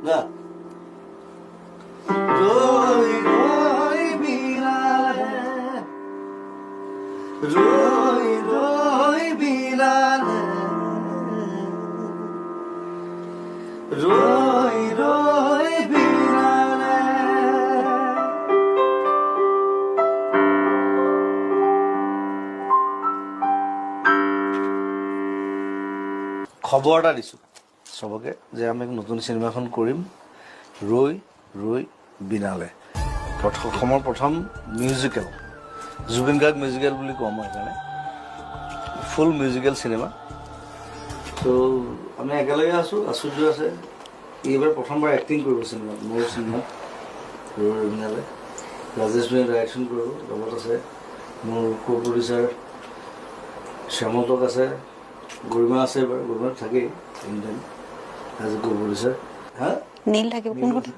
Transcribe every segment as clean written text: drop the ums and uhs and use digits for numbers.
গা ৰই ৰই বিলালে ৰই ৰই বিলালে ৰই ৰই বিলালে খবৰ এটা দিছোঁ চবকে যে আমি নতুন চিনেমাখন কৰিম ৰৈ ৰৈ বিনালে অসমৰ প্ৰথম মিউজিকেল জুবিন গাৰ্গ মিউজিকেল বুলি কওঁ মই সেইকাৰণে ফুল মিউজিকেল চিনেমা তো আমি একেলগে আছোঁ আচুৰ্য আছে এইবাৰ প্ৰথমবাৰ এক্টিং কৰিব চিনেমাত মোৰ চিনেমাত ৰৈ ৰৈ বিনালে ৰাজেশ ভাই ডাইৰেকশ্যন কৰিব লগত আছে মোৰ কো প্ৰডিউচাৰ শ্যামতক আছে গৰিমা আছে এবাৰ গৰিমা থাকেই Indian as a co producer হা নীল থাকিব কোন কথা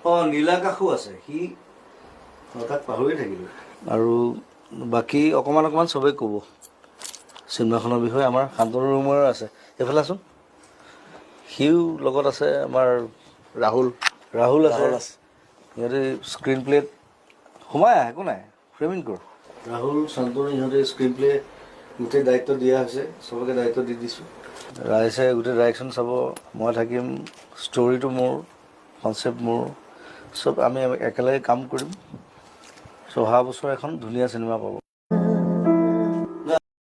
অঁ নীলাকাশো আছে সি তাক পাহৰিয়ে থাকিলোঁ আৰু বাকী অকণমান চবেই ক'ব চিনেমাখনৰ বিষয়ে আমাৰ শান্তনু ৰুমৰ আছে এইফালে আছোন সিও লগত আছে আমাৰ ৰাহুল আছে সিহঁতে স্ক্ৰীন প্লেত সোমাই একো নাই ফ্ৰেমিং কৰ ৰাহুল শান্তনু ইহঁতে স্ক্ৰীন প্লে গোটেই দায়িত্ব দিয়া হৈছে চবকে দায়িত্ব দি দিছোঁ ৰাইজে গোটেই ডাইৰেকশ্যন চাব মই থাকিম ষ্টৰিটো মোৰ কনচেপ্ট মোৰ চব আমি একেলগে কাম কৰিম চ' অহা বছৰ এখন ধুনীয়া চিনেমা পাব